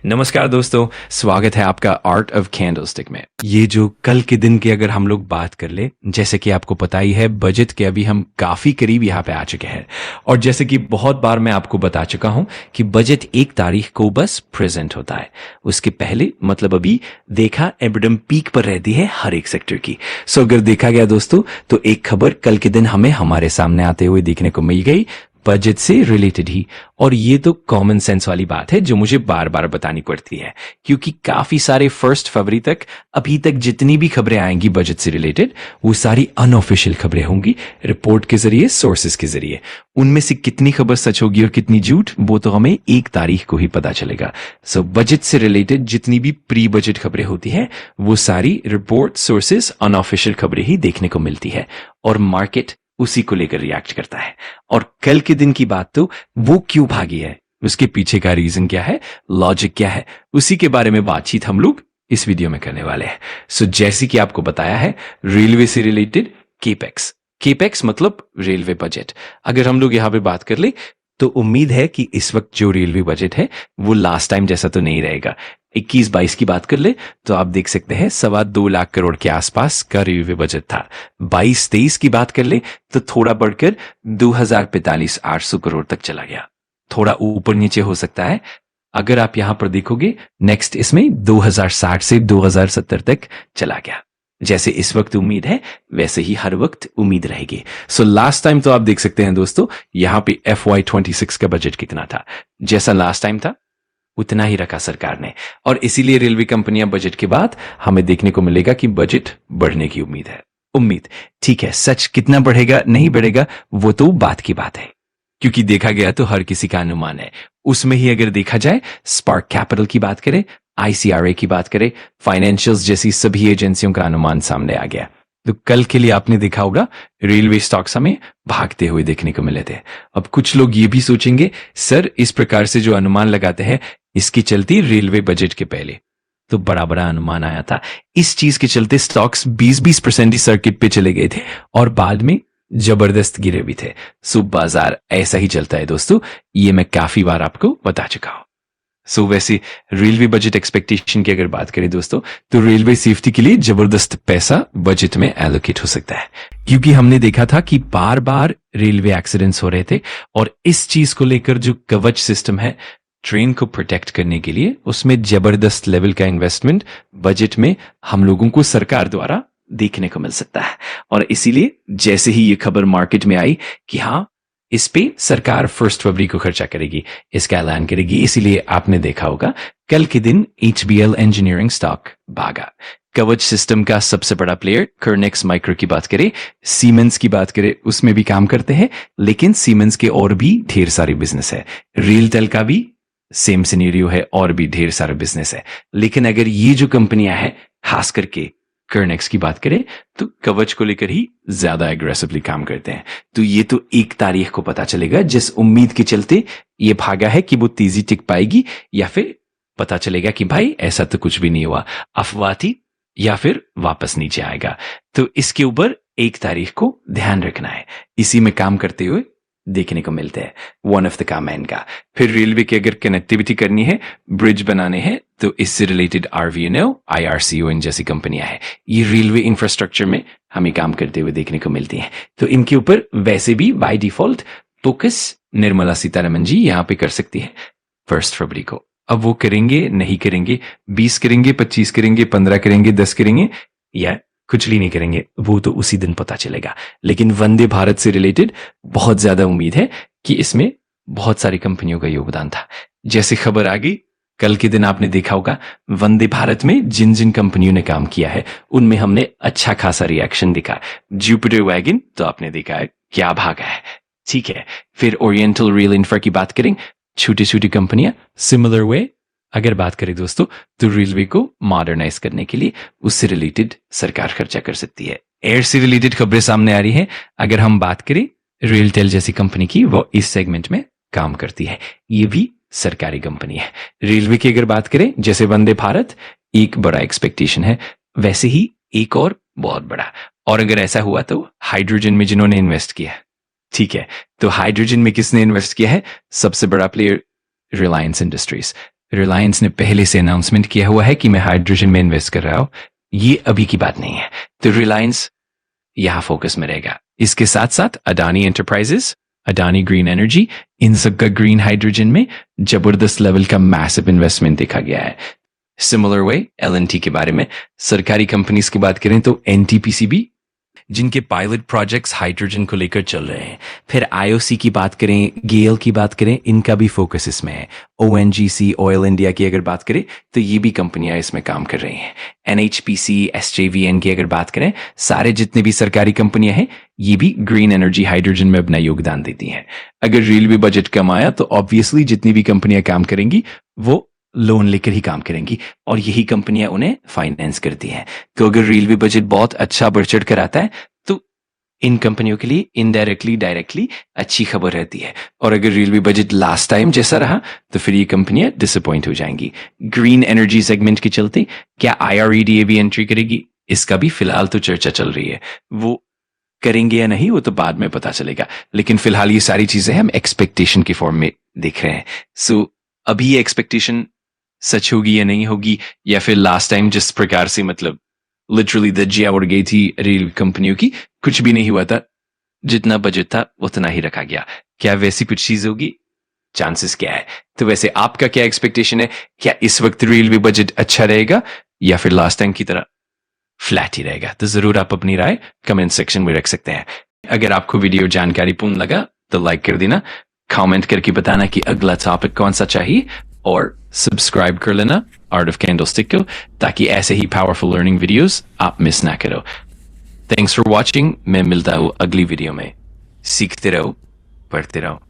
नमस्कार दोस्तों, स्वागत है आपका आर्ट ऑफ कैंडलस्टिक में। ये जो कल के दिन की अगर हम लोग बात कर ले, जैसे कि आपको पता ही है बजट के अभी हम काफी करीब यहाँ पे आ चुके हैं। और जैसे कि बहुत बार मैं आपको बता चुका हूं कि बजट 1 तारीख को बस प्रेजेंट होता है, उसके पहले मतलब अभी देखा एबिडम पीक पर रहती है हर एक सेक्टर की। सो अगर देखा गया दोस्तों तो एक खबर कल के दिन हमें हमारे सामने आते हुए देखने को मिल गई बजट से रिलेटेड ही। और ये तो कॉमन सेंस वाली बात है जो मुझे बार बार बतानी पड़ती है, क्योंकि काफी सारे 1 फरवरी तक अभी तक जितनी भी खबरें आएंगी बजट से रिलेटेड वो सारी अनऑफिशियल खबरें होंगी, रिपोर्ट के जरिए, सोर्सेस के जरिए। उनमें से कितनी खबर सच होगी और कितनी झूठ वो तो हमें 1 तारीख को ही पता चलेगा। सो बजट से रिलेटेड जितनी भी प्री बजट खबरें होती है वो सारी रिपोर्ट, सोर्सेस, अनऑफिशियल खबरें ही देखने को मिलती है और मार्केट उसी को लेकर रिएक्ट करता है। और कल के दिन की बात तो वो क्यों भागी है, उसके पीछे का रीजन क्या है, लॉजिक क्या है, उसी के बारे में बातचीत हम लोग इस वीडियो में करने वाले हैं। सो जैसे कि आपको बताया है रेलवे से रिलेटेड केपेक्स, केपेक्स मतलब रेलवे बजट। अगर हम लोग यहाँ पे बात कर ले तो उम्मीद है कि इस वक्त जो रेलवे बजट है वो लास्ट टाइम जैसा तो नहीं रहेगा। 21-22 की बात कर ले तो आप देख सकते हैं 2.25 लाख करोड़ के आसपास का रेलवे बजट था। 22-23 की बात कर ले तो थोड़ा बढ़कर 2045-800 करोड़ तक चला गया, थोड़ा ऊपर नीचे हो सकता है। अगर आप यहां पर देखोगे नेक्स्ट इसमें 2060 से 2070 तक चला गया। जैसे इस वक्त उम्मीद है वैसे ही हर वक्त उम्मीद रहेगी। सो लास्ट टाइम तो आप देख सकते हैं दोस्तों यहां पे FY26 का बजट कितना था, जैसा लास्ट टाइम था उतना ही रखा सरकार ने। और इसीलिए रेलवे कंपनियां बजट के बाद हमें देखने को मिलेगा कि बजट बढ़ने की उम्मीद है। उम्मीद ठीक है, सच कितना बढ़ेगा नहीं बढ़ेगा वो तो बात की बात है, क्योंकि देखा गया तो हर किसी का अनुमान है। उसमें ही अगर देखा जाए स्पार्क कैपिटल की बात करें, ICRA की बात करें, फाइनेंशियल्स जैसी सभी एजेंसियों का अनुमान सामने आ गया। तो कल के लिए आपने देखा होगा रेलवे स्टॉक्स हमें भागते हुए देखने को मिले थे। अब कुछ लोग ये भी सोचेंगे सर इस प्रकार से जो अनुमान लगाते हैं इसकी चलती रेलवे बजट के पहले तो बड़ा बड़ा अनुमान आया था, इस चीज के चलते स्टॉक्स 20-20% ही सर्किट पे चले गए थे और बाद में जबरदस्त गिरे भी थे। सो बाजार ऐसा ही चलता है दोस्तों, ये मैं काफी बार आपको बता चुका हूं। सो वैसे रेलवे बजट एक्सपेक्टेशन की अगर बात करें दोस्तों तो रेलवे सेफ्टी के लिए जबरदस्त पैसा बजट में एलोकेट हो सकता है, क्योंकि हमने देखा था कि बार बार रेलवे एक्सीडेंट्स हो रहे थे और इस चीज को लेकर जो कवच सिस्टम है ट्रेन को प्रोटेक्ट करने के लिए उसमें जबरदस्त लेवल का इन्वेस्टमेंट बजट में हम लोगों को सरकार द्वारा देखने को मिल सकता है। और इसीलिए जैसे ही ये खबर मार्केट में आई कि हाँ इस पे सरकार 1 फरवरी को खर्चा करेगी, इसका ऐलान करेगी, इसीलिए आपने देखा होगा कल के दिन HBL इंजीनियरिंग स्टॉक भागा। कवच सिस्टम का सबसे बड़ा प्लेयर कर्नेक्स माइक्रो की बात करें, सीमेंस की बात करें, उसमें भी काम करते हैं, लेकिन सीमेंस के और भी ढेर सारे बिजनेस है। रेलटेल का भी सेम सिनेरियो है और भी ढेर सारे बिजनेस है। लेकिन अगर ये जो कंपनियां हैं खास करके कर्नेक्स की बात करें तो कवच को लेकर ही ज्यादा एग्रेसिवली काम करते हैं। तो ये तो 1 तारीख को पता चलेगा जिस उम्मीद के चलते ये भागा है कि वो तेजी टिक पाएगी, या फिर पता चलेगा कि भाई ऐसा तो कुछ भी नहीं हुआ, अफवाह थी, या फिर वापस नीचे आएगा। तो इसके ऊपर 1 तारीख को ध्यान रखना है, इसी में काम करते हुए देखने को मिलते हैं वन ऑफ द कामैन का। फिर रेलवे की अगर कनेक्टिविटी करनी है, ब्रिज बनाने हैं, तो इससे रिलेटेड RVNL, IRCO इन जैसी कंपनियां हैं, ये रेलवे इंफ्रास्ट्रक्चर में हमें काम करते हुए देखने को मिलती हैं। तो इनके ऊपर वैसे भी by default focus Nirmala Sitharaman ji यहाँ पे कर सकती है 1 फरवरी को। अब वो करेंगे नहीं करेंगे, 20 करेंगे, 25 करेंगे, 15 करेंगे, 10 करेंगे या कुछ भी नहीं करेंगे, वो तो उसी दिन पता चलेगा। लेकिन वंदे भारत से रिलेटेड बहुत ज्यादा उम्मीद है कि इसमें बहुत सारी कंपनियों का योगदान था। जैसे खबर आ गई कल के दिन आपने देखा होगा वंदे भारत में जिन जिन कंपनियों ने काम किया है उनमें हमने अच्छा खासा रिएक्शन दिखा। जुपिटर वैगन तो आपने देखा है क्या भागा है, ठीक है। फिर ओरिएंटल रेल इंफ्रा की बात करें, छोटी छोटी कंपनियां सिमिलर वे अगर बात करें दोस्तों तो रेलवे को मॉडर्नाइज करने के लिए उससे रिलेटेड सरकार खर्चा कर सकती है। एयर से रिलेटेड खबरें सामने आ रही हैं। अगर हम बात करें रेलटेल जैसी कंपनी की, वो इस सेगमेंट में काम करती है, ये भी सरकारी कंपनी है। रेलवे की अगर बात करें जैसे वंदे भारत एक बड़ा एक्सपेक्टेशन है, वैसे ही एक और बहुत बड़ा। और अगर ऐसा हुआ तो हाइड्रोजन में जिन्होंने इन्वेस्ट किया, ठीक है, तो हाइड्रोजन में किसने इन्वेस्ट किया है? सबसे बड़ा प्लेयर रिलायंस इंडस्ट्रीज। रिलायंस ने पहले से अनाउंसमेंट किया हुआ है कि मैं हाइड्रोजन में इन्वेस्ट कर रहा हूं। ये अभी की बात नहीं है, तो रिलायंस यहां फोकस में रहेगा। इसके साथ साथ Adani enterprises, Adani green energy, इन सब का ग्रीन हाइड्रोजन में जबरदस्त लेवल का मैसिव इन्वेस्टमेंट देखा गया है। सिमिलर वे एलएनटी के बारे में सरकारी कंपनीज की बात करें तो एनटीपीसी, जिनके पायलट प्रोजेक्ट्स हाइड्रोजन को लेकर चल रहे हैं। फिर आईओसी की बात करें, गेल की बात करें, इनका भी फोकस इसमें है। ओएनजीसी, ऑयल इंडिया की अगर बात करें तो ये भी कंपनियां इसमें काम कर रही हैं। एनएचपीसी, एसजेवीएन की अगर बात करें, सारे जितने भी सरकारी कंपनियां हैं ये भी ग्रीन एनर्जी हाइड्रोजन में अपना योगदान देती हैं। अगर रेलवे बजट कम आया तो ऑब्वियसली जितनी भी कंपनियां काम करेंगी वो लोन लेकर ही काम करेंगी और यही कंपनियां उन्हें फाइनेंस करती हैं। तो अगर रेलवे बजट बहुत अच्छा बढ़ चढ़ कर आता है तो इन कंपनियों के लिए इनडायरेक्टली डायरेक्टली अच्छी खबर रहती है, और अगर रेलवे बजट लास्ट टाइम जैसा रहा तो फिर ये कंपनियां डिसअपॉइंट हो जाएंगी। ग्रीन एनर्जी सेगमेंट के चलते क्या IREDA भी एंट्री करेगी, इसका भी फिलहाल तो चर्चा चल रही है। वो करेंगे या नहीं वो तो बाद में पता चलेगा, लेकिन फिलहाल ये सारी चीजें हम एक्सपेक्टेशन के फॉर्म में देख रहे हैं। सो अभी ये एक्सपेक्टेशन सच होगी या नहीं होगी, या फिर लास्ट टाइम जिस प्रकार से मतलब लिटरली धज्जियां उड़ गई थी रेल कंपनियों की, कुछ भी नहीं हुआ था, जितना बजट था उतना ही रखा गया, क्या वैसी कुछ चीज होगी? चांसेस क्या है? तो वैसे आपका क्या एक्सपेक्टेशन है? क्या इस वक्त रेलवे बजट अच्छा रहेगा या फिर लास्ट टाइम की तरह फ्लैट ही रहेगा? तो जरूर आप अपनी राय कमेंट सेक्शन में रख सकते हैं। अगर आपको वीडियो जानकारीपूर्ण लगा तो लाइक कर देना, कमेंट करके बताना कि अगला टॉपिक कौन सा चाहिए, और सब्सक्राइब कर लेना आर्ट ऑफ कैंडलस्टिक को, ताकि ऐसे ही पावरफुल लर्निंग वीडियोस आप मिस ना करो। Thanks for watching. मैं मिलता हूँ अगली वीडियो में। सीखते रहो, पढ़ते रहो।